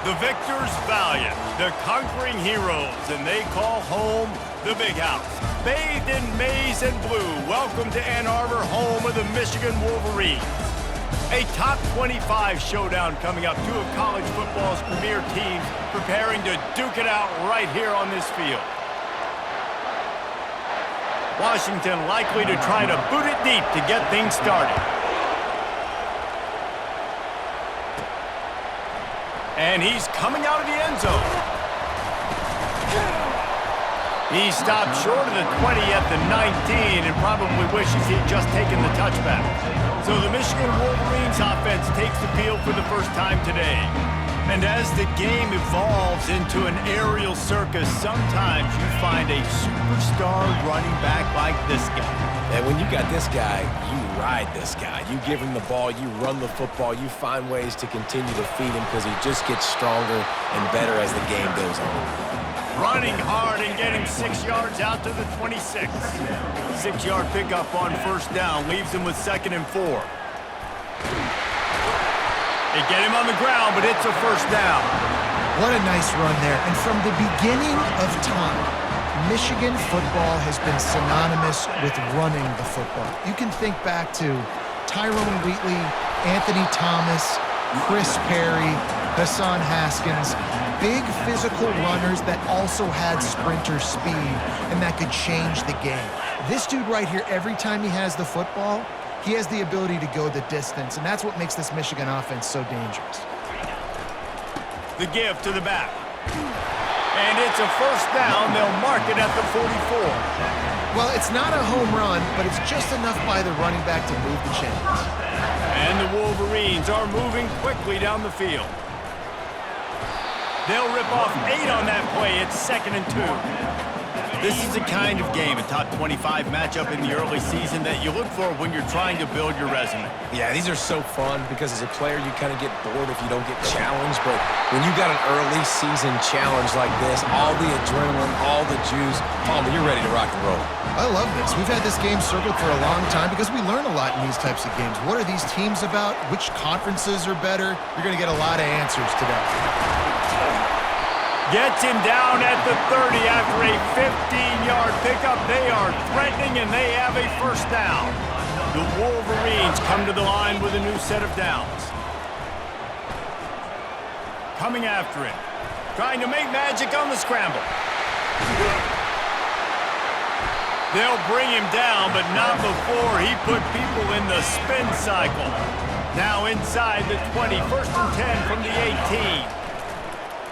The victors valiant, the conquering heroes, and they call home the Big House. Bathed in maize and blue, welcome to Ann Arbor, home of the Michigan Wolverines. A top 25 showdown coming up, two of college football's premier teams preparing to duke it out right here on this field. Washington likely to try to boot it deep to get things started. And he's coming out of the end zone. He stopped short of the 20 at the 19 and probably wishes he'd just taken the touchback. So the Michigan Wolverines offense takes the field for the first time today. And as the game evolves into an aerial circus, sometimes you find a superstar running back like this guy. And when you got this guy, you ride this guy. You give him the ball, you run the football, you find ways to continue to feed him because he just gets stronger and better as the game goes on. Running hard and getting 6 yards out to the 26. 6-yard pickup on first down leaves him with 2nd and 4. They get him on the ground, but it's a first down. What a nice run there. And from the beginning of time, Michigan football has been synonymous with running the football. You can think back to Tyrone Wheatley, Anthony Thomas, Chris Perry, Hassan Haskins, big physical runners that also had sprinter speed and that could change the game. This dude right here, every time he has the football, he has the ability to go the distance, and that's what makes this Michigan offense so dangerous. The give to the back. And it's a first down. They'll mark it at the 44. Well, it's not a home run, but it's just enough by the running back to move the chains. And the Wolverines are moving quickly down the field. They'll rip off 8 on that play. It's 2nd and 2. This is the kind of game, a top 25 matchup in the early season, that you look for when you're trying to build your resume. Yeah, these are so fun because as a player, you kind of get bored if you don't get challenged. But when you got an early season challenge like this, all the adrenaline, all the juice, Palmer, you're ready to rock and roll. I love this. We've had this game circled for a long time because we learn a lot in these types of games. What are these teams about? Which conferences are better? You're going to get a lot of answers today. Gets him down at the 30 after a 15-yard pickup. They are threatening, and they have a first down. The Wolverines come to the line with a new set of downs. Coming after him. Trying to make magic on the scramble. They'll bring him down, but not before he put people in the spin cycle. Now inside the 20, 1st and 10 from the 18.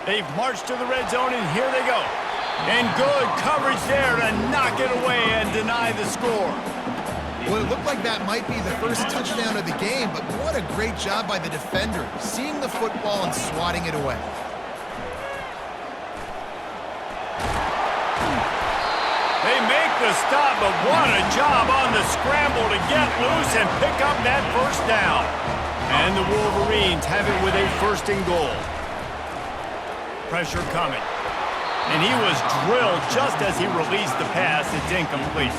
They've marched to the red zone, and here they go. And good coverage there to knock it away and deny the score. Well, it looked like that might be the first touchdown of the game, but what a great job by the defender, seeing the football and swatting it away. They make the stop, but what a job on the scramble to get loose and pick up that first down. And the Wolverines have it with a 1st and goal. Pressure coming. And he was drilled just as he released the pass. It's incomplete.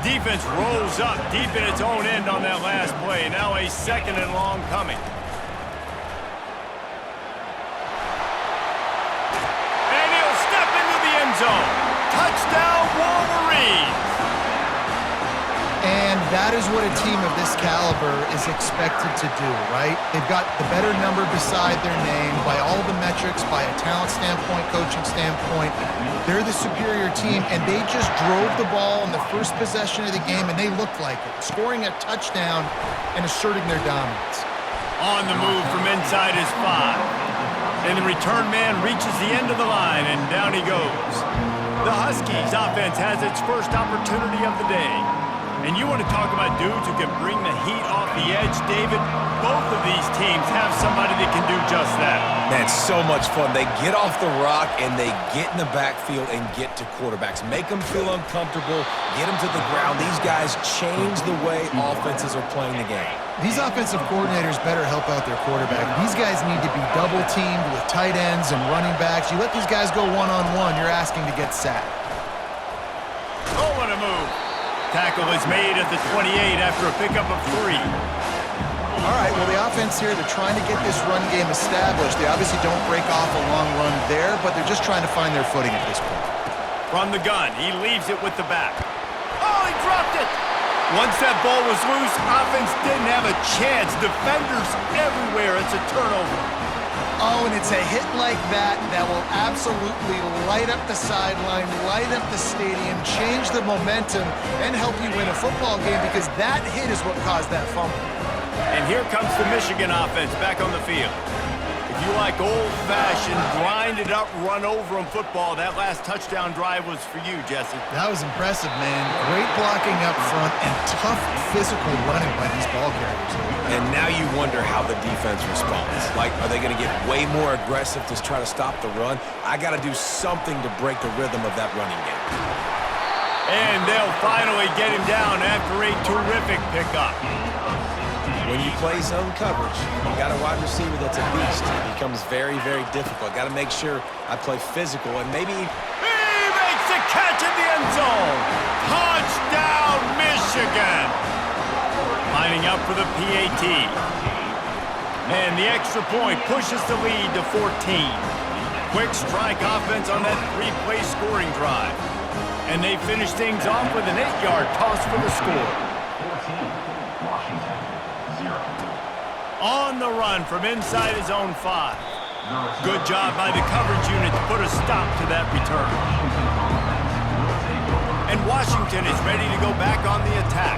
Defense rolls up deep in its own end on that last play. Now a 2nd and long coming. And he'll step into the end zone. Touchdown, Wolverines! And that is what a team of this caliber is expected to do, right? They've got the better number beside their name by all the metrics, by a talent standpoint, coaching standpoint. They're the superior team, and they just drove the ball in the first possession of the game, and they looked like it, scoring a touchdown and asserting their dominance. On the move from inside his 5. And the return man reaches the end of the line, and down he goes. The Huskies offense has its first opportunity of the day. And you want to talk about dudes who can bring the heat off the edge, David? Both of these teams have somebody that can do just that. Man, it's so much fun. They get off the rock and they get in the backfield and get to quarterbacks. Make them feel uncomfortable, get them to the ground. These guys change the way offenses are playing the game. These offensive coordinators better help out their quarterback. These guys need to be double-teamed with tight ends and running backs. You let these guys go one-on-one, you're asking to get sacked. Oh, what a move. Tackle is made at the 28 after a pickup of 3. All right, well, the offense here, they're trying to get this run game established. They obviously don't break off a long run there, but they're just trying to find their footing at this point. From the gun, he leaves it with the back. Oh, he dropped it! Once that ball was loose, offense didn't have a chance. Defenders everywhere. It's a turnover. Oh, and it's a hit like that that will absolutely light up the sideline, light up the stadium, change the momentum, and help you win a football game because that hit is what caused that fumble. And here comes the Michigan offense back on the field. If you like old-fashioned, grinded-up, run-over-'em football, that last touchdown drive was for you, Jesse. That was impressive, man. Great blocking up front and tough physical running by these ball carriers. And now you wonder how the defense responds. Like, are they going to get way more aggressive to try to stop the run? I got to do something to break the rhythm of that running game. And they'll finally get him down after a terrific pickup. When you play zone coverage, you got a wide receiver that's a beast. It becomes very, very difficult. Got to make sure I play physical and maybe... He makes the catch in the end zone. Touchdown, Michigan. Lining up for the PAT. And the extra point pushes the lead to 14. Quick strike offense on that three-play scoring drive. And they finish things off with an 8-yard toss for the score. On the run from inside his own 5. Good job by the coverage unit to put a stop to that return. And Washington is ready to go back on the attack.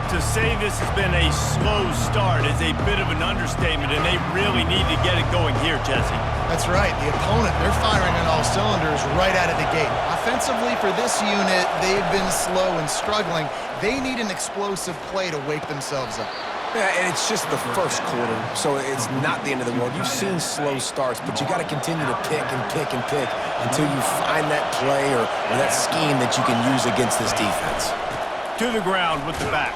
To say this has been a slow start is a bit of an understatement, and they really need to get it going here, Jesse. That's right. The opponent, they're firing on all cylinders right out of the gate. Offensively, for this unit, they've been slow and struggling. They need an explosive play to wake themselves up. Yeah, and it's just the first quarter, so it's not the end of the world. You've seen slow starts, but you got to continue to pick and pick and pick until you find that play or that scheme that you can use against this defense. To the ground with the back.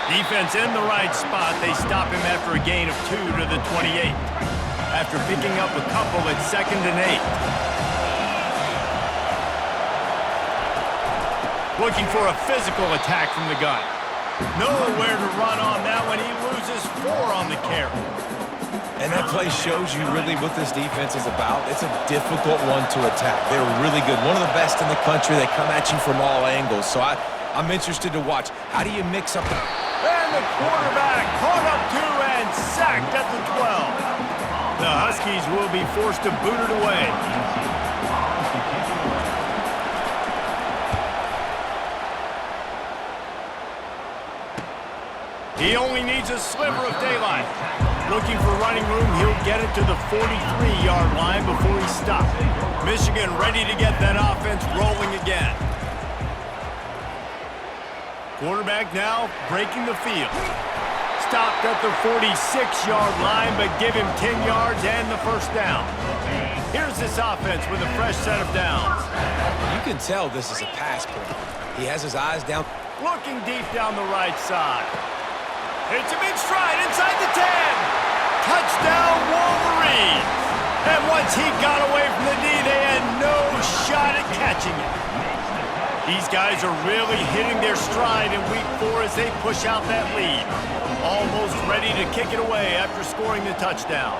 Defense in the right spot. They stop him after a gain of 2 to the 28. After picking up a couple at 2nd and 8. Looking for a physical attack from the gun. Nowhere to run on that one. He loses 4 on the carry. And that play shows you really what this defense is about. It's a difficult one to attack. They're really good. One of the best in the country. They come at you from all angles. So I'm interested to watch. How do you mix up the... And the quarterback caught up to and sacked at the 12. The Huskies will be forced to boot it away. He only needs a sliver of daylight. Looking for running room, he'll get it to the 43-yard line before he stops. Michigan ready to get that offense rolling again. Quarterback now breaking the field. Stopped at the 46-yard line, but give him 10 yards and the first down. Here's this offense with a fresh set of downs. You can tell this is a pass play. He has his eyes down. Looking deep down the right side. It's a big stride inside the 10. Touchdown, Wolverines. And once he got away from the knee, they had no shot at catching it. These guys are really hitting their stride in week 4 as they push out that lead. Almost ready to kick it away after scoring the touchdown.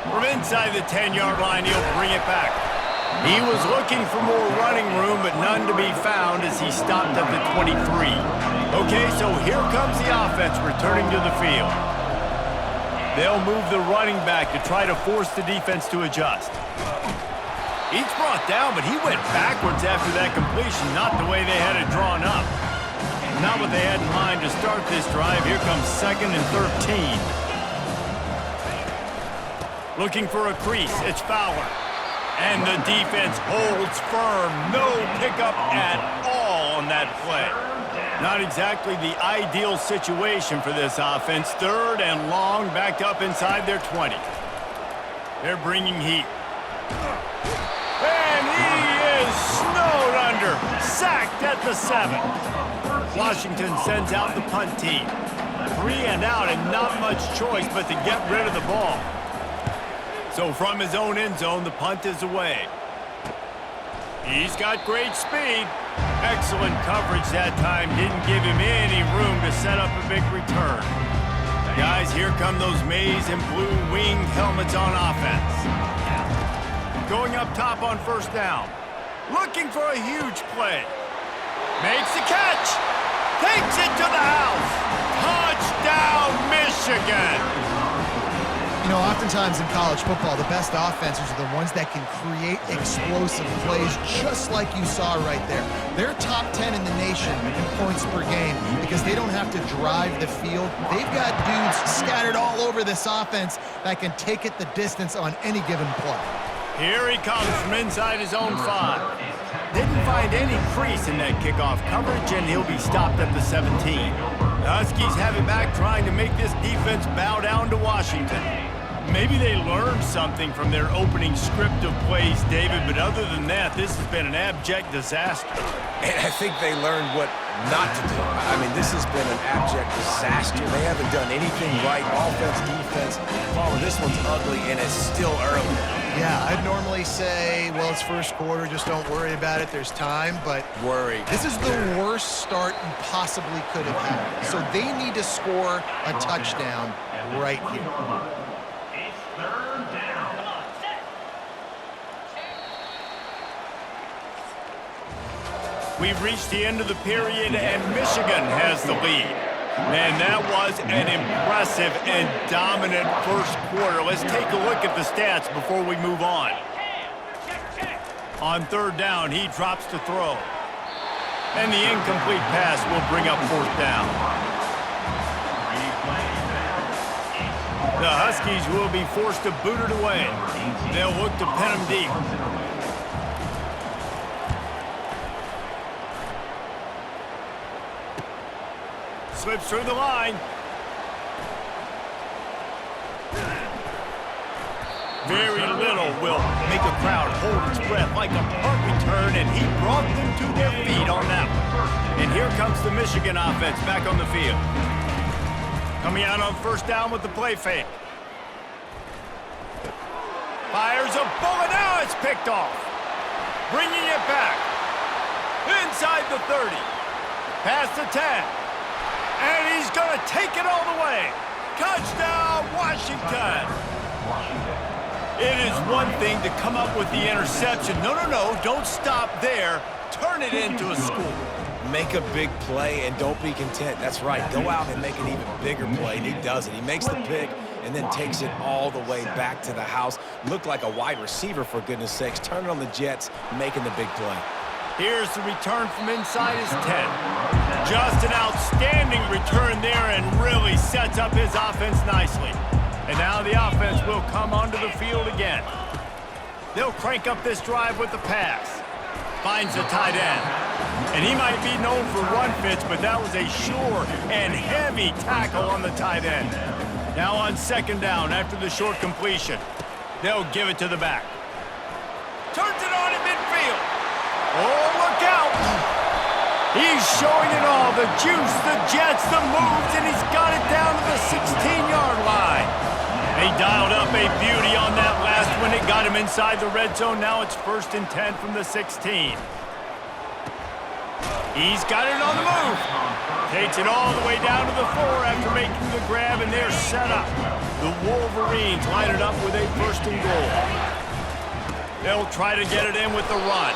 From inside the 10-yard line, he'll bring it back. He was looking for more running room, but none to be found as he stopped at the 23. Okay, so here comes the offense returning to the field. They'll move the running back to try to force the defense to adjust. He's brought down, but he went backwards after that completion, not the way they had it drawn up. Not what they had in mind to start this drive. Here comes 2nd and 13. Looking for a crease. It's Fowler. And the defense holds firm. No pickup at all on that play. Not exactly the ideal situation for this offense. 3rd and long, backed up inside their 20. They're bringing heat. And he is snowed under. Sacked at the 7. Washington sends out the punt team. 3 and out and not much choice but to get rid of the ball. So from his own end zone, the punt is away. He's got great speed. Excellent coverage that time. Didn't give him any room to set up a big return. Guys, here come those maize and blue winged helmets on offense. Going up top on first down. Looking for a huge play. Makes the catch. Takes it to the house. Touchdown, Michigan. You know, oftentimes in college football, the best offenses are the ones that can create explosive plays, just like you saw right there. They're top 10 in the nation in points per game because they don't have to drive the field. They've got dudes scattered all over this offense that can take it the distance on any given play. Here he comes from inside his own 5. Didn't find any crease in that kickoff coverage, and he'll be stopped at the 17. The Huskies have it back, trying to make this defense bow down to Washington. Maybe they learned something from their opening script of plays, David, but other than that, this has been an abject disaster. And I think they learned what not to do. I mean, this has been an abject disaster. They haven't done anything right. Offense, defense. Palmer, this one's ugly, and it's still early. Yeah, I'd normally say, well, it's first quarter, just don't worry about it, there's time, but Worry. this is the worst start you possibly could have had. So they need to score a touchdown right here. We've reached the end of the period, and Michigan has the lead. Man, that was an impressive and dominant first quarter. Let's take a look at the stats before we move on. On third down, he drops to throw. And the incomplete pass will bring up fourth down. The Huskies will be forced to boot it away. They'll look to pin him deep. Slips through the line. Very little will make a crowd hold its breath like a punt return, and he brought them to their feet on that one. And here comes the Michigan offense back on the field. Coming out on first down with the play fake. Fires a bullet. Now it's picked off. Bringing it back. Inside the 30. Past the 10. And he's going to take it all the way. Touchdown, Washington. It is one thing to come up with the interception. No, don't stop there. Turn it into a score. Make a big play and don't be content. That's right. Go out and make an even bigger play, and he does it. He makes the pick and then takes it all the way back to the house. Looked like a wide receiver, for goodness sakes. Turn it on the Jets, making the big play. Here's the return from inside his 10. Just an outstanding return there and really sets up his offense nicely. And now the offense will come onto the field again. They'll crank up this drive with the pass. Finds the tight end. And he might be known for run fits, but that was a sure and heavy tackle on the tight end. Now on second down after the short completion. They'll give it to the back. Turns it on in midfield. Oh, look out! He's showing it all. The juice, the jets, the moves, and he's got it down to the 16-yard line. They dialed up a beauty on that last one. It got him inside the red zone. Now it's 1st and 10 from the 16. He's got it on the move. Takes it all the way down to the 4 after making the grab, and they're set up. The Wolverines line it up with a 1st and goal. They'll try to get it in with the run.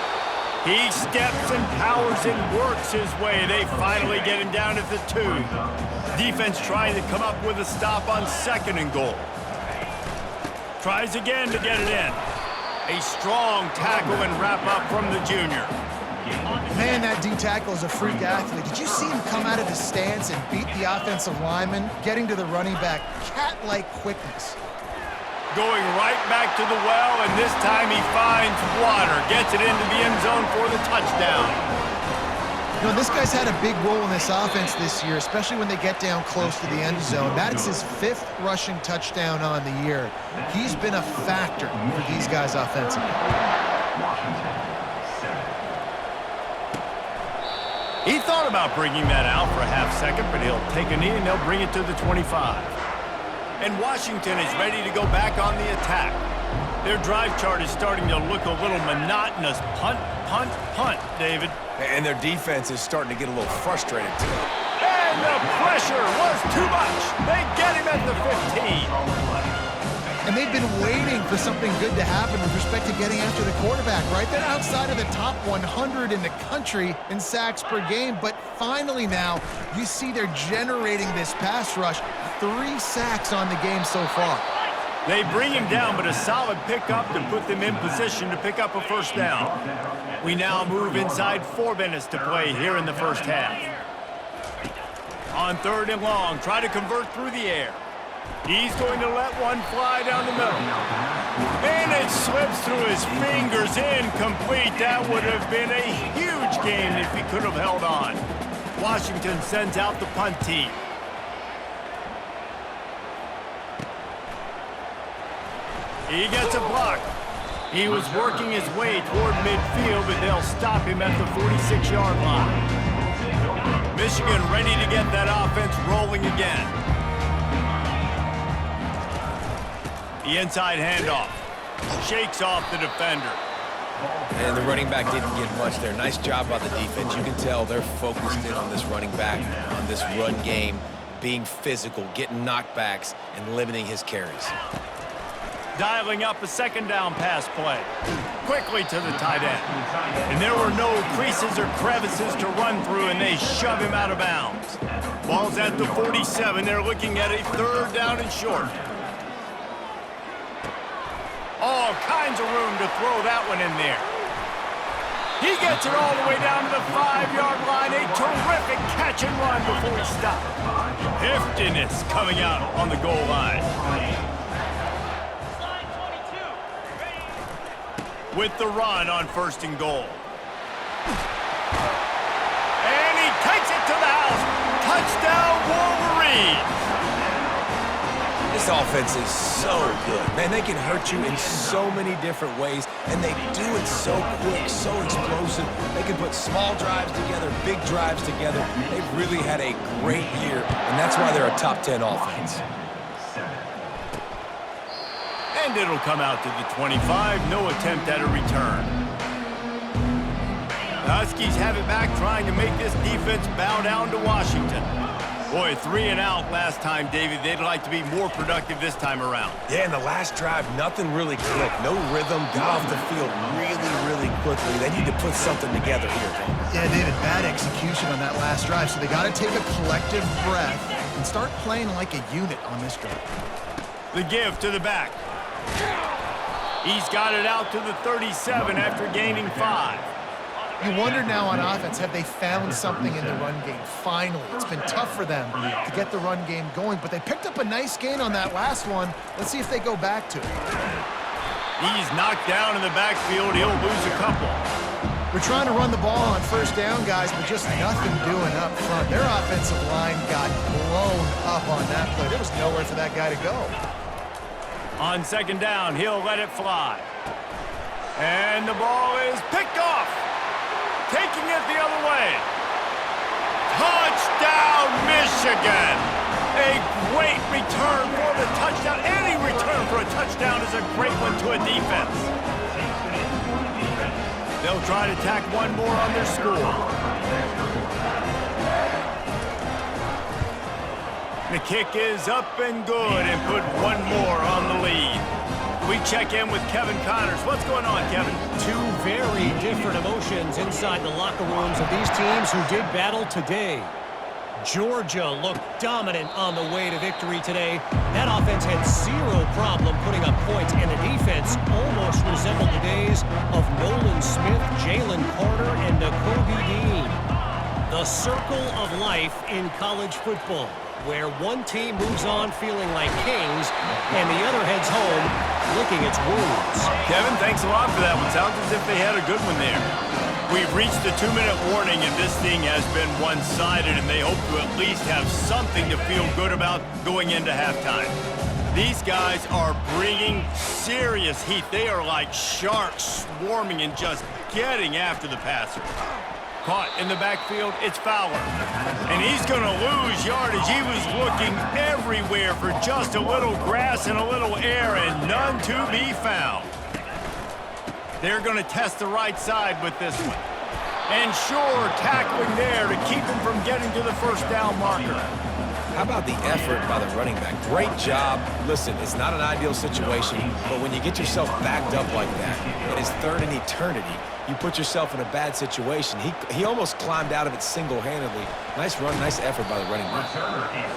He steps and powers and works his way. They finally get him down at the 2. Defense trying to come up with a stop on 2nd and goal. Tries again to get it in. A strong tackle and wrap up from the junior. Man, that D-tackle is a freak athlete. Did you see him come out of his stance and beat the offensive lineman, getting to the running back? Cat-like quickness. Going right back to the well, and this time he finds water. Gets it into the end zone for the touchdown. You know, this guy's had a big role in this offense this year, especially when they get down close to the end zone. That's his 5th rushing touchdown on the year. He's been a factor for these guys offensively. He thought about bringing that out for a half second, but he'll take a knee and they'll bring it to the 25. And Washington is ready to go back on the attack. Their drive chart is starting to look a little monotonous. Punt, punt, punt, David. And their defense is starting to get a little frustrated, too. And the pressure was too much. They get him at the 15. And they've been waiting for something good to happen with respect to getting after the quarterback, right? They're outside of the top 100 in the country in sacks per game, but finally now you see they're generating this pass rush. 3 sacks on the game so far. They bring him down, but a solid pickup to put them in position to pick up a first down. We now move inside 4 minutes to play here in the first half. On 3rd and long, try to convert through the air. He's going to let one fly down the middle. And it slips through his fingers, incomplete. That would have been a huge game if he could have held on. Washington sends out the punt team. He gets a block. He was working his way toward midfield, but they'll stop him at the 46-yard line. Michigan ready to get that offense rolling again. The inside handoff. Shakes off the defender. And the running back didn't get much there. Nice job by the defense. You can tell they're focused in on this running back, on this run game, being physical, getting knockbacks, and limiting his carries. Dialing up a 2nd down pass play. Quickly to the tight end. And there were no creases or crevices to run through, and they shove him out of bounds. Ball's at the 47. They're looking at a 3rd down and short. All kinds of room to throw that one in there. He gets it all the way down to the 5-yard line. A terrific catch and run before he stopped. Heftiness coming out on the goal line. With the run on 1st and goal. And he takes it to the house. Touchdown, Wolverines! This offense is so good. Man, they can hurt you in so many different ways, and they do it so quick, so explosive. They can put small drives together, big drives together. They've really had a great year, and that's why they're a top 10 offense. And it'll come out to the 25. No attempt at a return. The Huskies have it back, trying to make this defense bow down to Washington. Boy, 3 and out last time, David. They'd like to be more productive this time around. Yeah, in the last drive, nothing really clicked. No rhythm, got off the field really, really quickly. They need to put something together here. Yeah, David, bad execution on that last drive, so they got to take a collective breath and start playing like a unit on this drive. The give to the back. He's got it out to the 37 after gaining 5. You wonder now on offense, have they found something in the run game? Finally, it's been tough for them to get the run game going, but they picked up a nice gain on that last one. Let's see if they go back to it. He's knocked down in the backfield. He'll lose a couple. We're trying to run the ball on 1st down, guys, but just nothing doing up front. Their offensive line got blown up on that play. There was nowhere for that guy to go. On 2nd down, he'll let it fly. And the ball is picked off. Taking it the other way. Touchdown, Michigan! A great return for the touchdown. Any return for a touchdown is a great one to a defense. They'll try to tack one more on their score. The kick is up and good, and put one more on the lead. We check in with Kevin Connors. What's going on, Kevin? 2 very different emotions inside the locker rooms of these teams who did battle today. Georgia looked dominant on the way to victory today. That offense had 0 problem putting up points, and the defense almost resembled the days of Nolan Smith, Jalen Carter, and Nakobe Dean. The circle of life in college football, where one team moves on feeling like kings and the other heads home licking its wounds. Kevin, thanks a lot for that one. Sounds as if they had a good one there. We've reached the 2-minute warning, and this thing has been one-sided, and they hope to at least have something to feel good about going into halftime. These guys are bringing serious heat. They are like sharks swarming and just getting after the passer. Caught in the backfield, it's Fowler. And he's going to lose yardage. He was looking everywhere for just a little grass and a little air, and none to be found. They're going to test the right side with this one. And sure, tackling there to keep him from getting to the first down marker. How about the effort by the running back? Great job. Listen, it's not an ideal situation, but when you get yourself backed up like that, it is third in eternity. You put yourself in a bad situation. He almost climbed out of it single-handedly. Nice run, nice effort by the running back.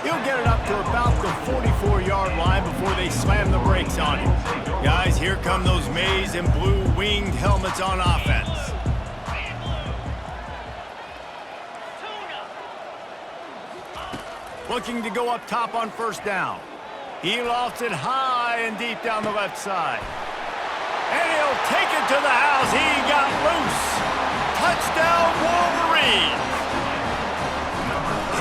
He'll get it up to about the 44-yard line before they slam the brakes on him. Guys, here come those maize and blue winged helmets on offense. Looking to go up top on first down. He lofts it high and deep down the left side. And he'll take it to the house. He got loose. Touchdown, Wolverine.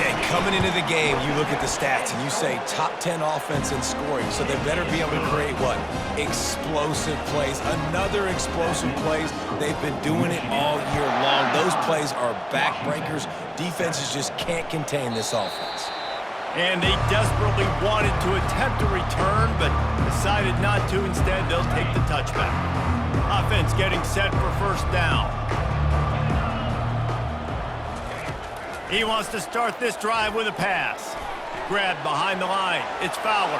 Yeah, coming into the game, you look at the stats and you say top 10 offense in scoring, so they better be able to create what? Explosive plays. Another explosive plays. They've been doing it all year long. Those plays are backbreakers. Defenses just can't contain this offense. And they desperately wanted to attempt a return, but decided not to. Instead, they'll take the touchback. Offense getting set for first down. He wants to start this drive with a pass. Grabbed behind the line. It's Fowler.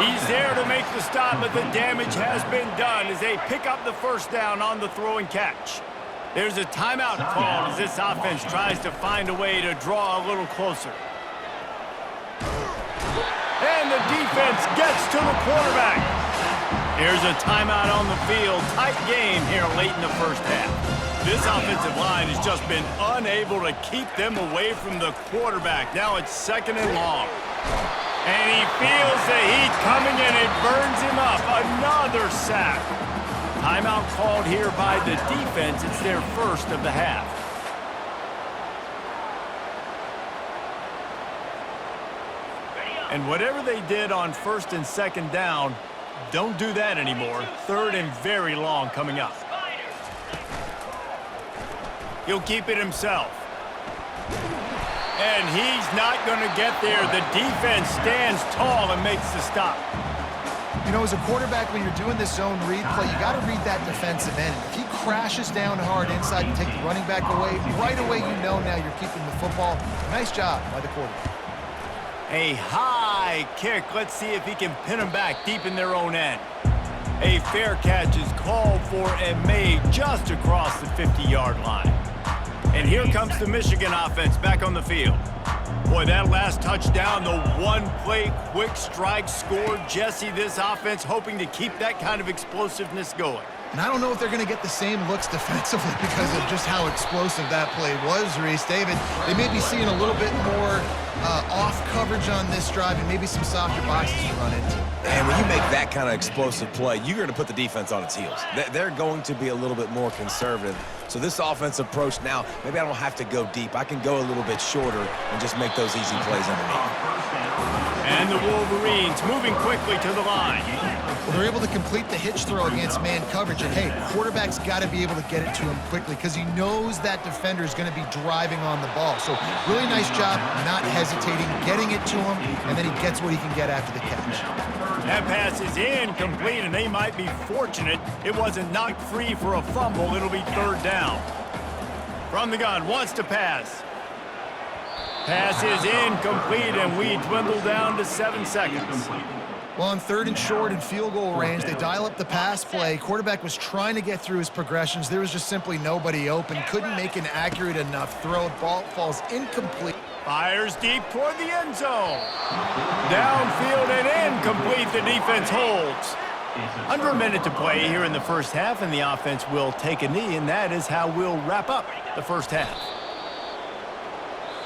He's there to make the stop, but the damage has been done as they pick up the first down on the throw and catch. There's a timeout called as this offense tries to find a way to draw a little closer. And the defense gets to the quarterback. Here's a timeout on the field. Tight game here late in the first half. This offensive line has just been unable to keep them away from the quarterback. Now it's second and long. And he feels the heat coming and it burns him up. Another sack. Timeout called here by the defense. It's their first of the half. And whatever they did on first and second down, don't do that anymore. Third and very long coming up. He'll keep it himself. And he's not going to get there. The defense stands tall and makes the stop. You know, as a quarterback, when you're doing this zone read play, you got to read that defensive end. If he crashes down hard inside and take the running back away, right away you know now you're keeping the football. Nice job by the quarterback. A high kick. Let's see if he can pin them back deep in their own end. A fair catch is called for and made just across the 50-yard line. And here comes the Michigan offense back on the field. Boy, that last touchdown, the one-play quick strike score. Jesse, this offense hoping to keep that kind of explosiveness going. And I don't know if they're going to get the same looks defensively because of just how explosive that play was, Reese. David, they may be seeing a little bit more off coverage on this drive and maybe some softer boxes to run into. And when you make that kind of explosive play, you're going to put the defense on its heels. They're going to be a little bit more conservative. So this offensive approach now, maybe I don't have to go deep. I can go a little bit shorter and just make those easy plays underneath. And the Wolverines moving quickly to the line. Well, they're able to complete the hitch throw against man coverage. And, hey, quarterback's got to be able to get it to him quickly because he knows that defender is going to be driving on the ball. So really nice job not hesitating, getting it to him, and then he gets what he can get after the catch. That pass is incomplete, and they might be fortunate it wasn't knocked free for a fumble. It'll be third down. From the gun, wants to pass. Pass is incomplete, and we dwindle down to 7 seconds. Well, on third and short and field goal range, they dial up the pass play. Quarterback was trying to get through his progressions. There was just simply nobody open. Couldn't make an accurate enough throw. Ball falls incomplete. Fires deep toward the end zone. Downfield and incomplete. The defense holds. Under a minute to play here in the first half, and the offense will take a knee, and that is how we'll wrap up the first half.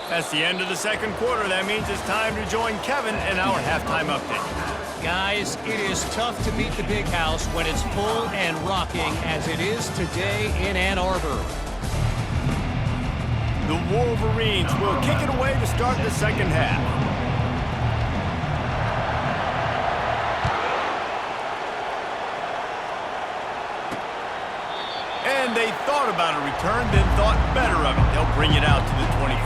That's the end of the second quarter. That means it's time to join Kevin in our halftime update. Guys, it is tough to beat the Big House when it's full and rocking as it is today in Ann Arbor. The Wolverines will kick it away to start the second half. And they thought about a return, then thought better of it. They'll bring it out to the 25.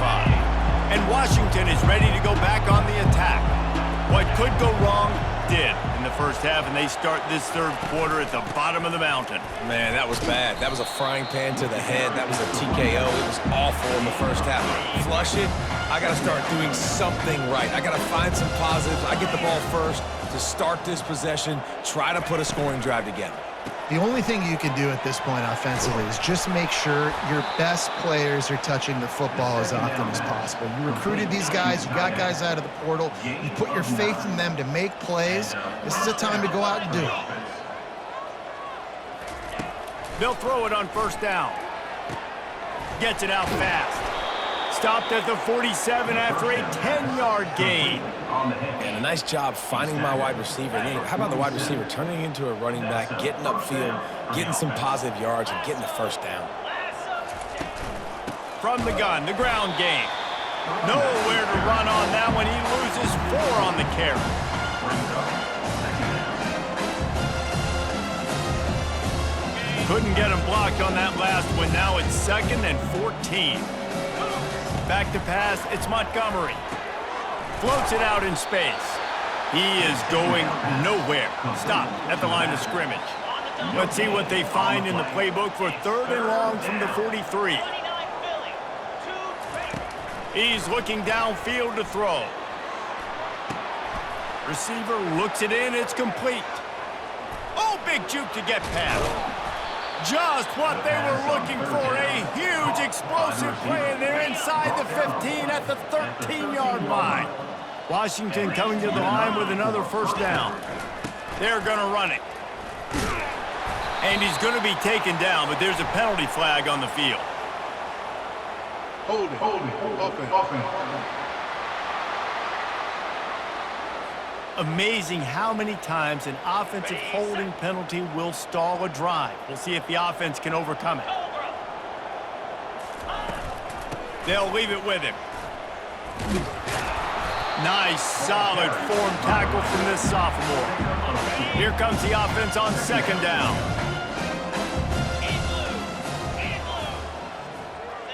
And Washington is ready to go back on the attack. What could go wrong did in the first half, and they start this third quarter at the bottom of the mountain. Man, that was bad. That was a frying pan to the head. That was a TKO. It was awful in the first half. Flush it. I got to start doing something right. I got to find some positives. I get the ball first to start this possession, try to put a scoring drive together. The only thing you can do at this point offensively is just make sure your best players are touching the football as often as possible. You recruited these guys. You got guys out of the portal. You put your faith in them to make plays. This is a time to go out and do it. They'll throw it on first down. Gets it out fast. Stopped at the 47 after a 10-yard gain. And a nice job finding my wide receiver. And then how about the wide receiver turning into a running back, getting upfield, getting some positive yards, and getting the first down. From the gun, the ground game. Nowhere to run on that one. He loses 4 on the carry. Couldn't get him blocked on that last one. Now it's 2nd and 14. Back to pass, it's Montgomery. Floats it out in space. He is going nowhere. Stopped at the line of scrimmage. Let's see what they find in the playbook for 3rd and long from the 43. He's looking downfield to throw. Receiver looks it in, it's complete. Oh, big juke to get past. Just what they were looking for, a huge explosive play, and they're inside the 15 at the 13-yard line. Washington coming to the line with another first down. They're going to run it. And he's going to be taken down, but there's a penalty flag on the field. Hold it. Offense. Amazing how many times an offensive holding penalty will stall a drive. We'll see if the offense can overcome it. They'll leave it with him. Nice, solid form tackle from this sophomore. Here comes the offense on 2nd down.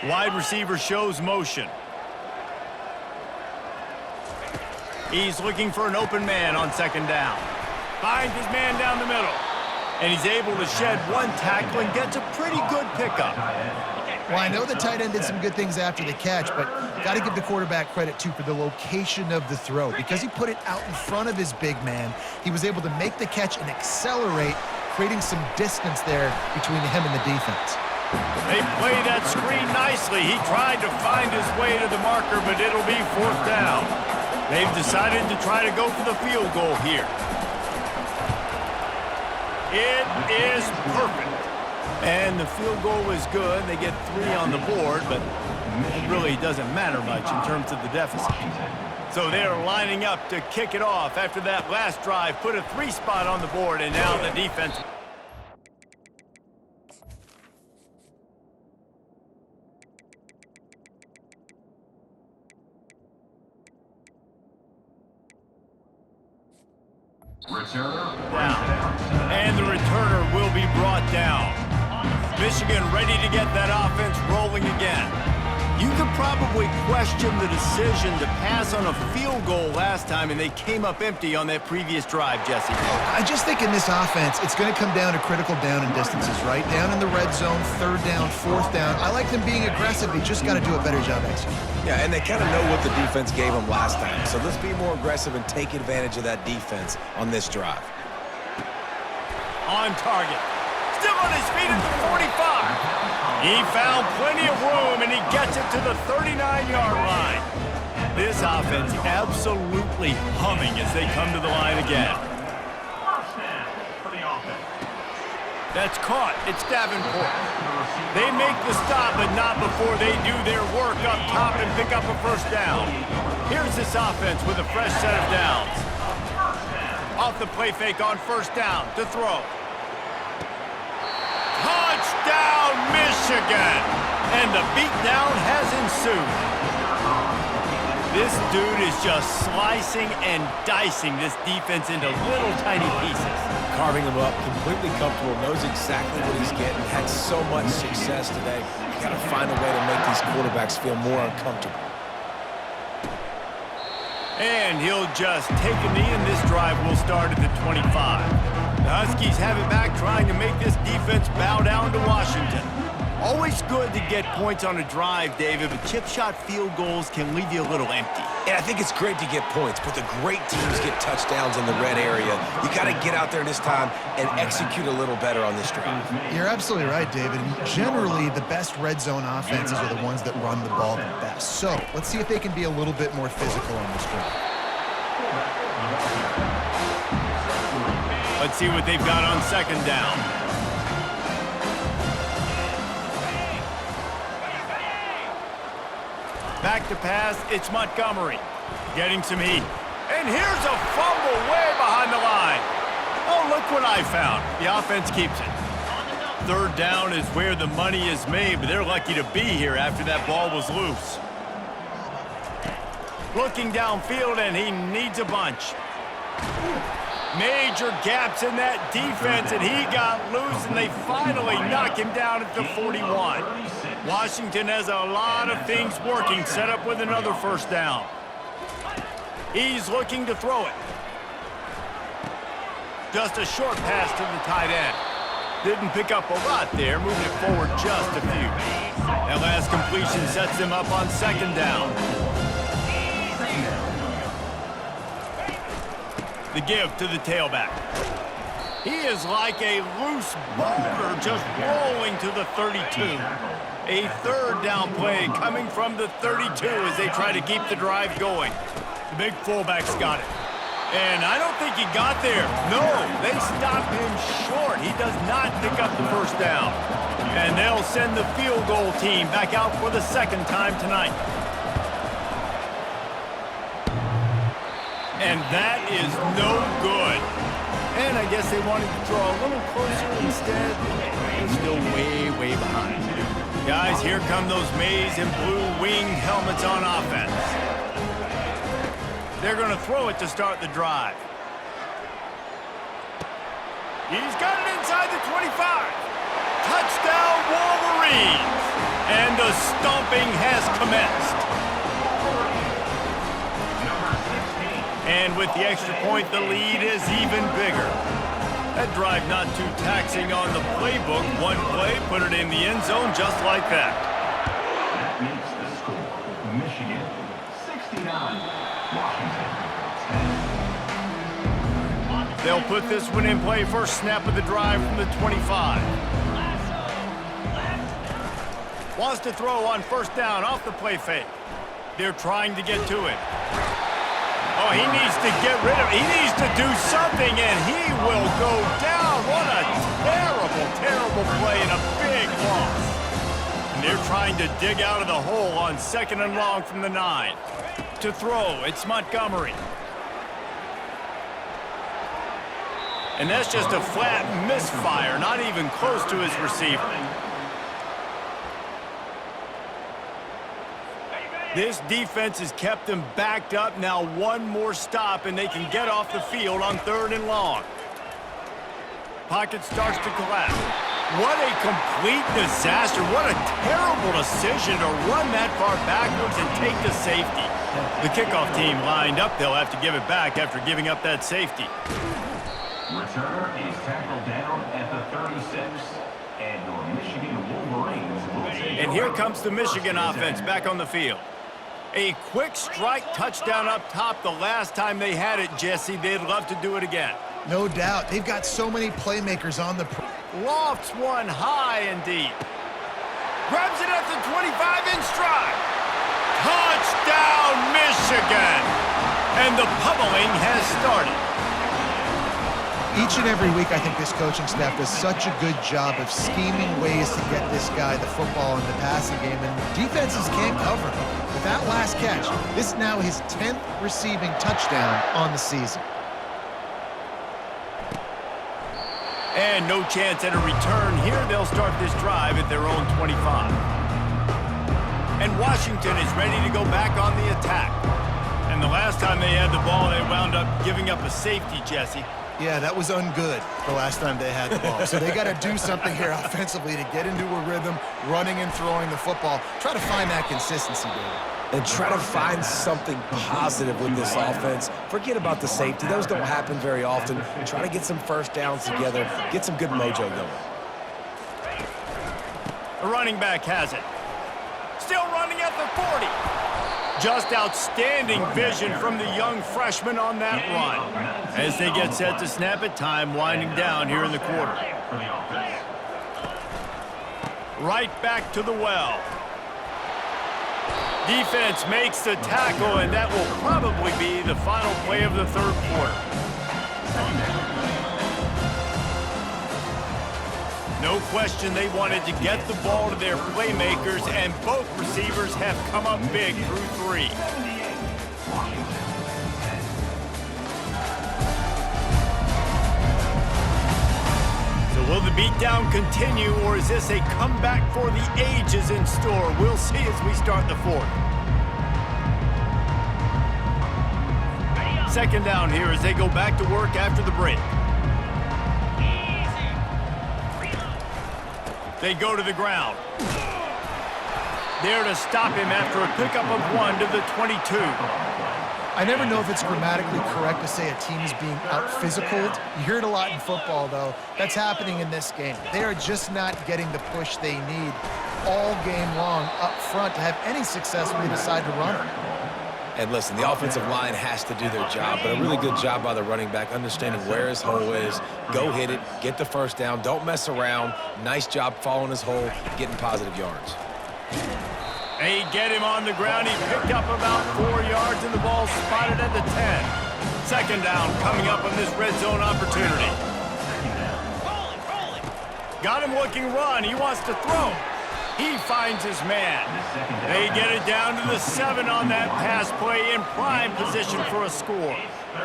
Wide receiver shows motion. He's looking for an open man on 2nd down. Finds his man down the middle. And he's able to shed 1 tackle and gets a pretty good pickup. Well, I know the tight end did some good things after the catch, but got to give the quarterback credit, too, for the location of the throw. Because he put it out in front of his big man, he was able to make the catch and accelerate, creating some distance there between him and the defense. They play that screen nicely. He tried to find his way to the marker, but it'll be 4th down. They've decided to try to go for the field goal here. It is perfect. And the field goal is good. They get 3 on the board, but it really doesn't matter much in terms of the deficit. So they're lining up to kick it off after that last drive. Put a 3 spot on the board, and now the defense. Down. And the returner will be brought down. Michigan ready to get that offense rolling again. You could probably question the decision to pass on a field goal last time, and they came up empty on that previous drive, Jesse. I just think in this offense, it's going to come down to critical down and distances, right? Down in the red zone, 3rd down, 4th down. I like them being aggressive. They just got to do a better job executing. Yeah, and they kind of know what the defense gave them last time. So let's be more aggressive and take advantage of that defense on this drive. On target. Still on his feet at the 45. He found plenty of room, and he gets it to the 39-yard line. This offense absolutely humming as they come to the line again. That's caught. It's Davenport. They make the stop, but not before they do their work up top and pick up a first down. Here's this offense with a fresh set of downs. Off the play fake on first down to throw. Touchdown, Michigan! And the beatdown has ensued. This dude is just slicing and dicing this defense into little tiny pieces. carving him up, completely comfortable, knows exactly what he's getting, had so much success today. You got to find a way to make these quarterbacks feel more uncomfortable. And he'll just take a knee, and this drive will start at the 25. The Huskies have it back, trying to make this defense bow down to Washington. Always good to get points on a drive, David, but chip shot field goals can leave you a little empty. And I think it's great to get points, but the great teams get touchdowns in the red area. You got to get out there this time and execute a little better on this drive. You're absolutely right, David. Generally, the best red zone offenses are the ones that run the ball the best. So let's see if they can be a little bit more physical on this drive. Let's see what they've got on second down. Back to pass, it's Montgomery. Getting some heat. And here's a fumble way behind the line. Oh, look what I found. The offense keeps it. Third down is where the money is made, but they're lucky to be here after that ball was loose. Looking downfield, and he needs a bunch. Major gaps in that defense, and he got loose, and they finally knock him down at the 41. Washington has a lot of things working, set up with another first down. He's looking to throw it. Just a short pass to the tight end. Didn't pick up a lot there, moving it forward just a few. That last completion sets them up on second down. The give to the tailback. He is like a loose boulder just rolling to the 32. A third down play coming from the 32 as they try to keep the drive going. The big fullback's got it. And I don't think he got there. No, they stopped him short. He does not pick up the first down. And they'll send the field goal team back out for the second time tonight. And that is no good. And I guess they wanted to draw a little closer instead. They're still way, way behind. Guys, here come those maize and blue winged helmets on offense. They're going to throw it to start the drive. He's got it inside the 25. Touchdown, Wolverines! And the stomping has commenced. And with the extra point, the lead is even bigger. That drive not too taxing on the playbook. One play, put it in the end zone just like that. That makes the score. Michigan 69, Washington 10. They'll put this one in play first snap of the drive from the 25. Wants to throw on first down off the play fake. They're trying to get to it. Oh, he needs to get rid of it. He needs to do something, and he will go down. What a terrible, terrible play and a big loss. And they're trying to dig out of the hole on second and long from the 9. To throw, it's Montgomery. And that's just a flat misfire, not even close to his receiver. This defense has kept them backed up. Now one more stop, and they can get off the field on third and long. Pocket starts to collapse. What a complete disaster. What a terrible decision to run that far backwards and take the safety. The kickoff team lined up. They'll have to give it back after giving up that safety. Returner is tackled down at the 36. And your Michigan Wolverines will take. And here comes the Michigan offense back on the field. A quick strike touchdown up top the last time they had it, Jesse. They'd love to do it again. No doubt. They've got so many playmakers on the... Lofts one high and deep. Grabs it at the 25 in stride. Touchdown, Michigan! And the pummeling has started. Each and every week, I think this coaching staff does such a good job of scheming ways to get this guy the football in the passing game, and defenses can't cover him. With that last catch, this is now his 10th receiving touchdown on the season. And no chance at a return here. They'll start this drive at their own 25. And Washington is ready to go back on the attack. And the last time they had the ball, they wound up giving up a safety, Jesse. Yeah, that was ungood the last time they had the ball. So they got to do something here offensively to get into a rhythm, running and throwing the football. Try to find that consistency, David. And try to find something positive with this offense. Forget about the safety. Those don't happen very often. Try to get some first downs together. Get some good mojo going. The running back has it. Still running at the 40. Just outstanding vision from the young freshman on that run. As they get set to snap it, time winding down here in the quarter. Right back to the well. Defense makes the tackle, and that will probably be the final play of the third quarter. No question they wanted to get the ball to their playmakers, and both receivers have come up big through 3. So will the beatdown continue, or is this a comeback for the ages in store? We'll see as we start the fourth. Second down here as they go back to work after the break. They go to the ground. There to stop him after a pickup of 1 to the 22. I never know if it's grammatically correct to say a team is being out-physicaled. You hear it a lot in football, though. That's happening in this game. They are just not getting the push they need all game long up front to have any success when they decide to run it. And listen, the offensive line has to do their job, but a really good job by the running back understanding where his hole is. Go hit it, get the first down, don't mess around. Nice job following his hole, getting positive yards. They get him on the ground. He picked up about 4 yards, and the ball spotted at the 10. Second down coming up on this red zone opportunity. Got him looking run. He wants to throw. He finds his man. They get it down to the 7 on that pass play in prime position for a score.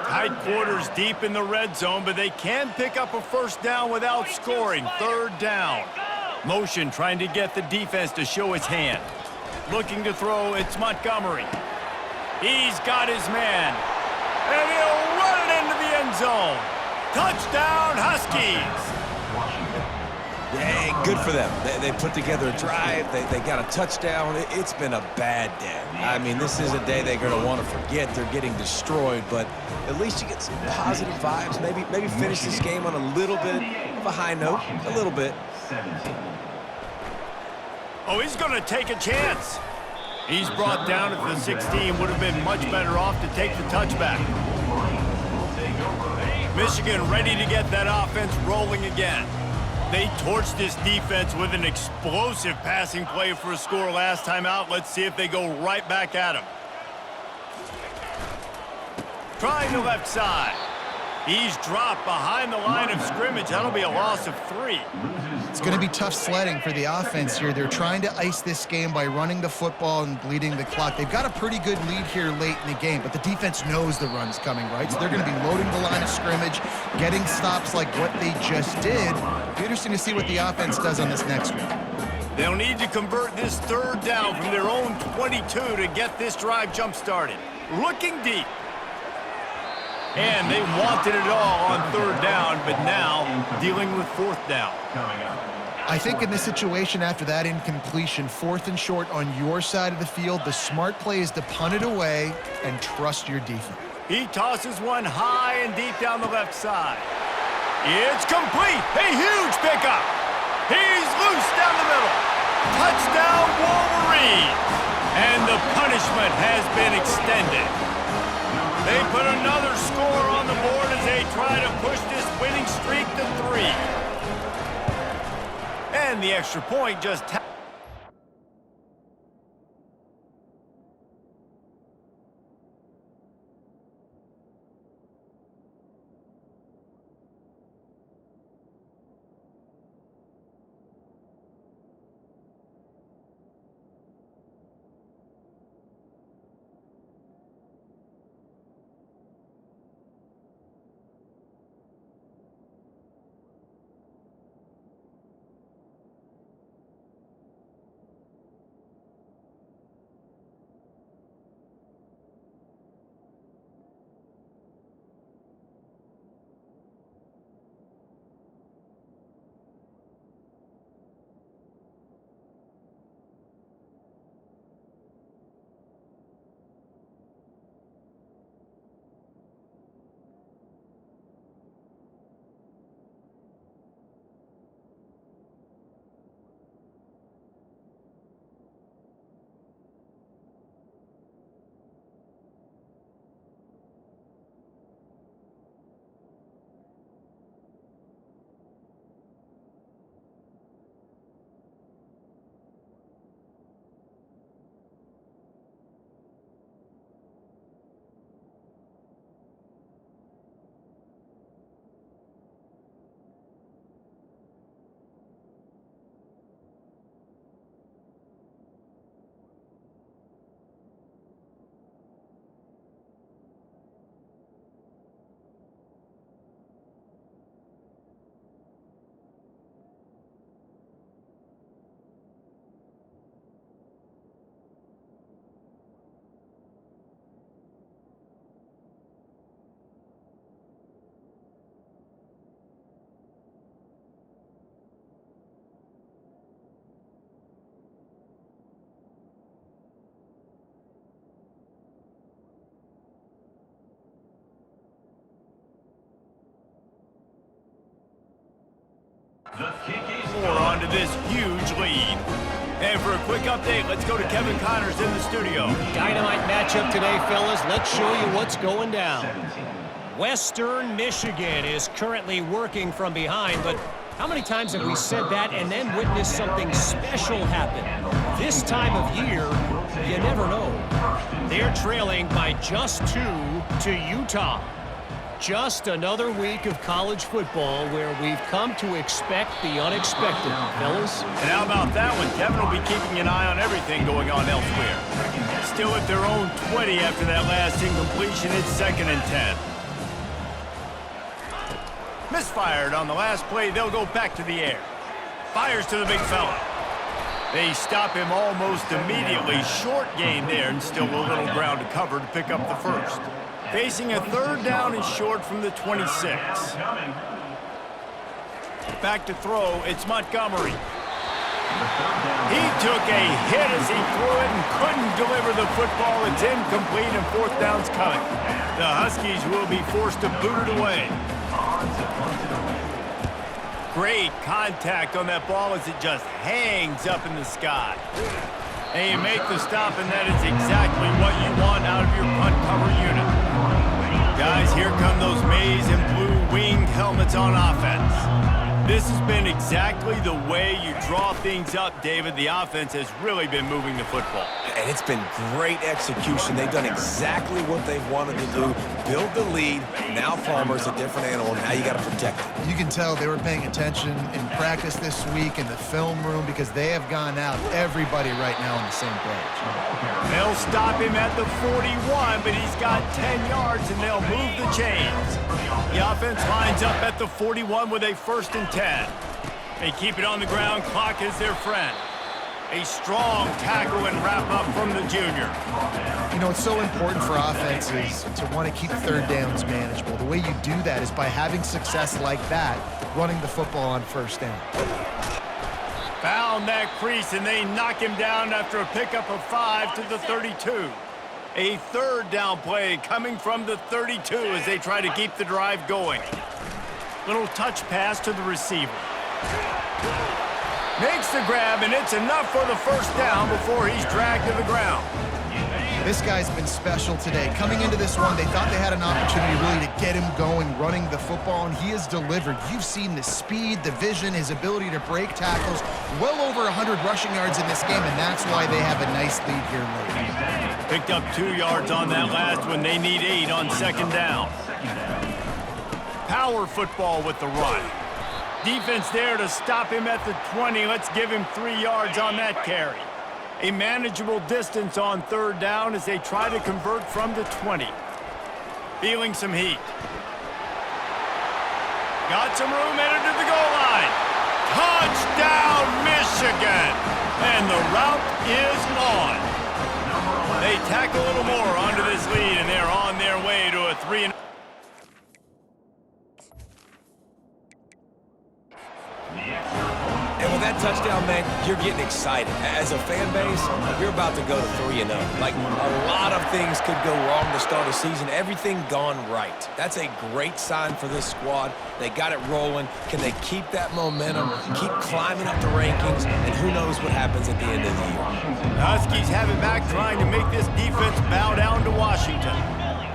Tight quarters deep in the red zone, but they can pick up a first down without scoring. Third down. Motion trying to get the defense to show his hand. Looking to throw, it's Montgomery. He's got his man. And he'll run it into the end zone. Touchdown, Huskies. Yeah, good for them. They put together a drive. They got a touchdown. It's been a bad day. I mean, this is a day they're going to want to forget. They're getting destroyed, but at least you get some positive vibes. Maybe finish this game on a little bit of a high note. A little bit. Oh, he's going to take a chance. He's brought down at the 16. Would have been much better off to take the touchback. Michigan ready to get that offense rolling again. They torched this defense with an explosive passing play for a score last time out. Let's see if they go right back at him. Trying the left side. He's dropped behind the line of scrimmage. That'll be a loss of 3. It's going to be tough sledding for the offense here. They're trying to ice this game by running the football and bleeding the clock. They've got a pretty good lead here late in the game, but the defense knows the run's coming, right? So they're going to be loading the line of scrimmage, getting stops like what they just did. It'll be interesting to see what the offense does on this next one. They'll need to convert this third down from their own 22 to get this drive jump-started. Looking deep. And they wanted it all on third down, but now dealing with fourth down. I think in this situation after that incompletion, 4th and short on your side of the field, the smart play is to punt it away and trust your defense. He tosses one high and deep down the left side. It's complete. A huge pickup. He's loose down the middle. Touchdown, Wolverines. And the punishment has been extended. They put another score on the board as they try to push this winning streak to 3. And the extra point just quick update. Let's go to Kevin Connors in the studio. Dynamite matchup today, fellas. Let's show you what's going down. Western Michigan is currently working from behind, but how many times have we said that and then witnessed something special happen? This time of year, you never know. They're trailing by just 2 to Utah. Just another week of college football where we've come to expect the unexpected, fellas. And how about that one? Kevin will be keeping an eye on everything going on elsewhere. Still at their own 20 after that last incompletion. It's 2nd and 10. Misfired on the last play. They'll go back to the air. Fires to the big fella. They stop him almost immediately. Short gain there and still a little ground to cover to pick up the first. Facing a 3rd down and short from the 26. Back to throw. It's Montgomery. He took a hit as he threw it and couldn't deliver the football. It's incomplete and 4th down's coming. The Huskies will be forced to boot it away. Great contact on that ball as it just hangs up in the sky. And you make the stop, and that is exactly what you want out of your punt cover unit. Guys, here come those maize and blue winged helmets on offense. This has been exactly the way you draw things up, David. The offense has really been moving the football. And it's been great execution. They've done exactly what they've wanted to do. Build the lead. Now Palmer's a different animal. Now you got to protect it. You can tell they were paying attention in practice this week in the film room because they have gone out, everybody right now on the same page. They'll stop him at the 41, but he's got 10 yards, and they'll move the chains. The offense lines up at the 41 with a 1st and 10. They keep it on the ground. Clock is their friend. A strong tackle and wrap-up from the junior. You know, it's so important for offenses to want to keep 3rd downs manageable. The way you do that is by having success like that, running the football on 1st down. Found that crease, and they knock him down after a pickup of 5 to the 32. A 3rd down play coming from the 32 as they try to keep the drive going. Little touch pass to the receiver. Makes the grab, and it's enough for the 1st down before he's dragged to the ground. This guy's been special today. Coming into this one, they thought they had an opportunity really to get him going, running the football, and he has delivered. You've seen the speed, the vision, his ability to break tackles. Well over 100 rushing yards in this game, and that's why they have a nice lead here late. Picked up 2 yards on that last one. They need 8 on 2nd down. Power football with the run. Defense there to stop him at the 20. Let's give him 3 yards on that carry. A manageable distance on 3rd down as they try to convert from the 20. Feeling some heat. Got some room headed to the goal line. Touchdown, Michigan! And the route is on. They tack a little more onto this lead, and they're on their way to a 3-0. And with that touchdown, man, you're getting excited. As a fan base, you're about to go to 3-0. Like, a lot of things could go wrong to start a season. Everything gone right. That's a great sign for this squad. They got it rolling. Can they keep that momentum, keep climbing up the rankings, and who knows what happens at the end of the year. The Huskies have it back, trying to make this defense bow down to Washington.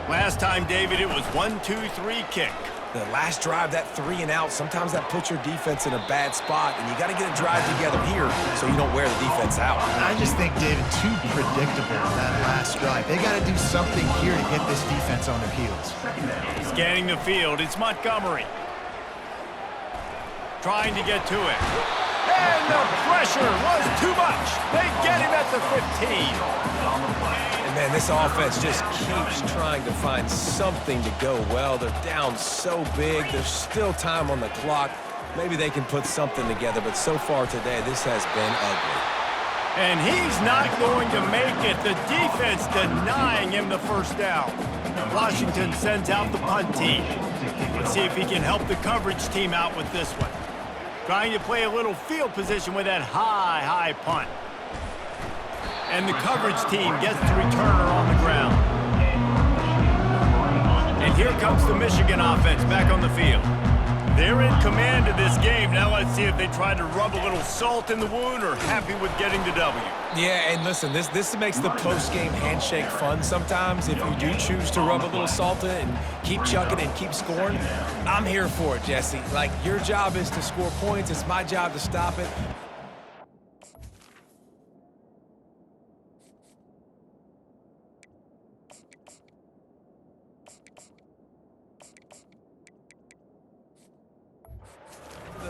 Last time, David, it was 1-2-3 kick. The last drive, that 3 and out, sometimes that puts your defense in a bad spot, and you got to get a drive together here so you don't wear the defense out. I just think, David, too predictable that last drive. They got to do something here to get this defense on their heels. Scanning the field, it's Montgomery. Trying to get to it. And the pressure was too much. They get him at the 15. Man, this offense just keeps trying to find something to go well. They're down so big. There's still time on the clock. Maybe they can put something together, but so far today, this has been ugly. And he's not going to make it. The defense denying him the 1st down. Washington sends out the punt team. Let's see if he can help the coverage team out with this one. Trying to play a little field position with that high punt. And the coverage team gets the returner on the ground. And here comes the Michigan offense back on the field. They're in command of this game. Now let's see if they try to rub a little salt in the wound or happy with getting the W. Yeah, and listen, this makes the post-game handshake fun sometimes. If you do choose to rub a little salt in and keep chucking and keep scoring, I'm here for it, Jesse. Like, your job is to score points. It's my job to stop it.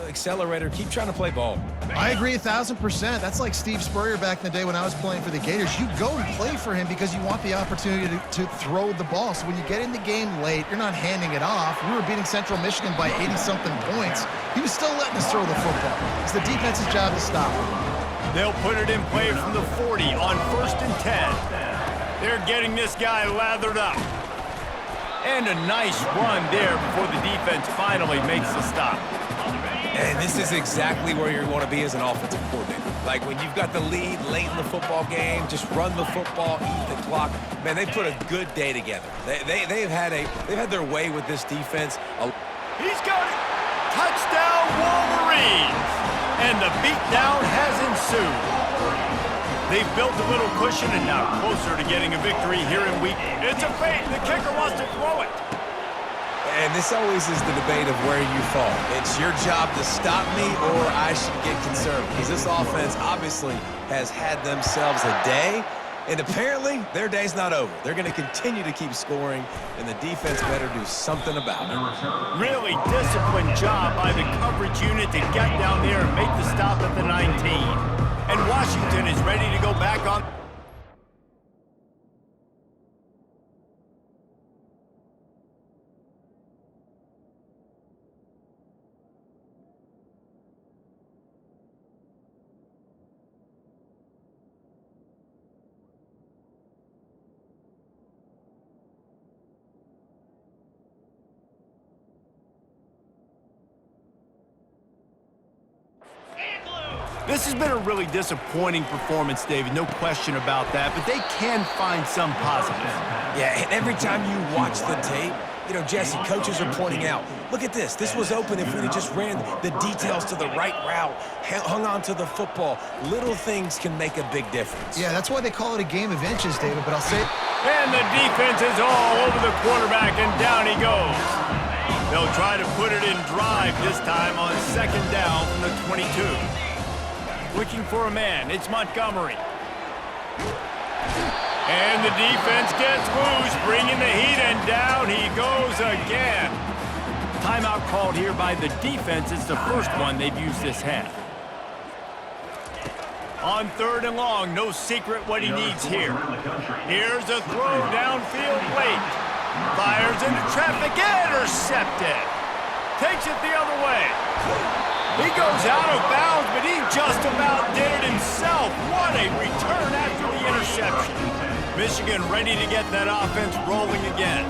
Accelerator, keep trying to play ball. I agree 1,000%. That's like Steve Spurrier back in the day when I was playing for the Gators. You go and play for him because you want the opportunity to throw the ball. So when you get in the game late, you're not handing it off. We were beating Central Michigan by 80-something points. He was still letting us throw the football. It's the defense's job to stop him. They'll put it in play from the 40 on 1st and 10. They're getting this guy lathered up. And a nice run there before the defense finally makes the stop. And this is exactly where you want to be as an offensive coordinator. Like, when you've got the lead late in the football game, just run the football, eat the clock. Man, they put a good day together. They've had their way with this defense. He's got it. Touchdown, Wolverines. And the beatdown has ensued. They've built a little cushion and now closer to getting a victory here in week. It's a fake. The kicker wants to throw it. And this always is the debate of where you fall. It's your job to stop me or I should get concerned. Because this offense obviously has had themselves a day. And apparently, their day's not over. They're going to continue to keep scoring, and the defense better do something about it. Really disciplined job by the coverage unit to get down there and make the stop at the 19. And Washington is ready to go back on. This has been a really disappointing performance, David, no question about that, but they can find some positives. Yeah, and every time you watch the tape, you know, Jesse, coaches are pointing out, look at this. This was open if we just ran the details to the right route, hung on to the football. Little things can make a big difference. Yeah, that's why they call it a game of inches, David, but I'll say it. And the defense is all over the quarterback, and down he goes. They'll try to put it in drive this time on 2nd down from the 22. Looking for a man, it's Montgomery. And the defense gets loose, bringing the heat, and down he goes again. Timeout called here by the defense. It's the first one they've used this half. On 3rd and long, no secret what he needs here. Here's a throw downfield late. Fires into traffic, intercepted. Takes it the other way. He goes out of bounds, but he just about did it himself. What a return after the interception. Michigan ready to get that offense rolling again.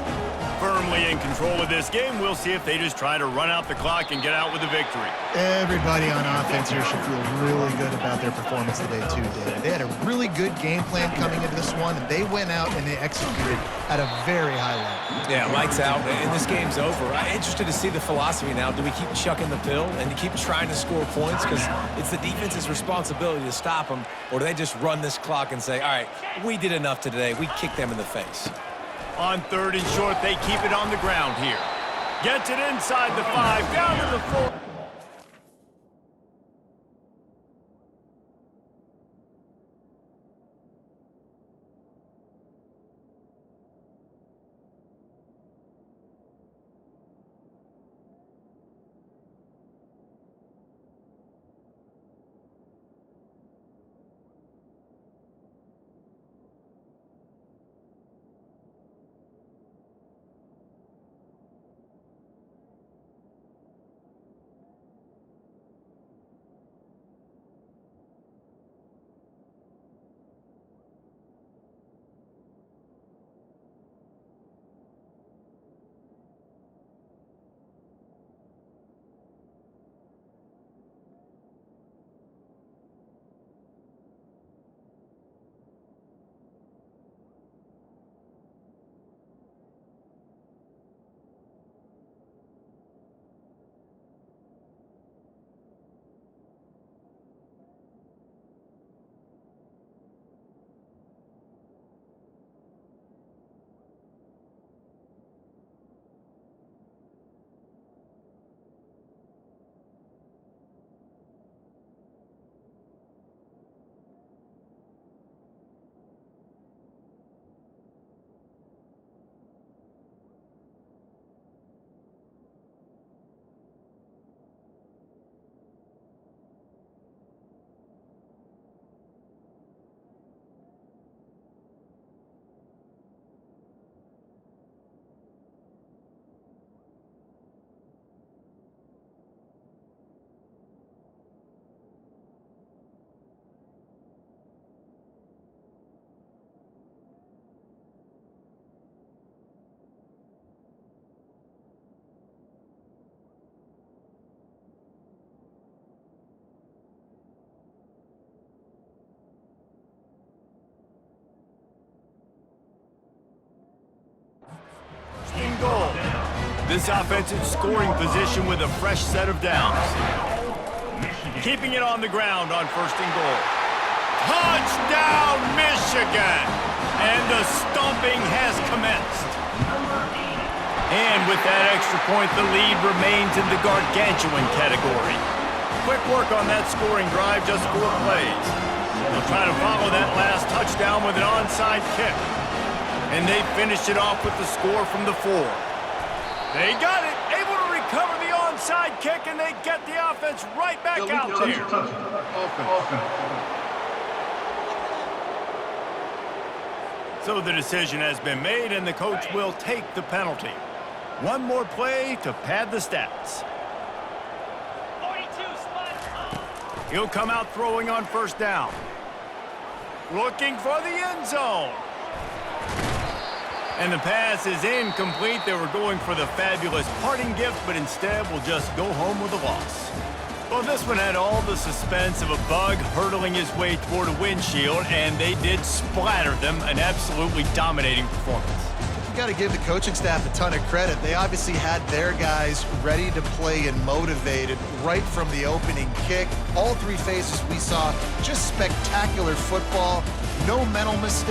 Firmly in control of this game. We'll see if they just try to run out the clock and get out with a victory. Everybody on offense here should feel really good about their performance today, too, David. They had a really good game plan coming into this one, and they went out and they executed at a very high level. Yeah, lights out, and this game's over. I'm interested to see the philosophy now. Do we keep chucking the pill and keep trying to score points because it's the defense's responsibility to stop them, or do they just run this clock and say, all right, we did enough today. We kicked them in the face. On 3rd and short, they keep it on the ground here. Gets it inside the 5, down to the 4. This offense in scoring position with a fresh set of downs. Keeping it on the ground on 1st and goal. Touchdown, Michigan! And the stomping has commenced. And with that extra point, the lead remains in the gargantuan category. Quick work on that scoring drive, just 4 plays. They'll try to follow that last touchdown with an onside kick. And they finished it off with the score from the 4. They got it, able to recover the onside kick, and they get the offense right back out there. So the decision has been made, and the coach will take the penalty. One more play to pad the stats. He'll come out throwing on 1st down. Looking for the end zone. And the pass is incomplete. They were going for the fabulous parting gift, but instead will just go home with a loss. Well, this one had all the suspense of a bug hurtling his way toward a windshield, and they did splatter them. An absolutely dominating performance. You got to give the coaching staff a ton of credit. They obviously had their guys ready to play and motivated right from the opening kick. All 3 phases we saw, just spectacular football. No mental mistakes.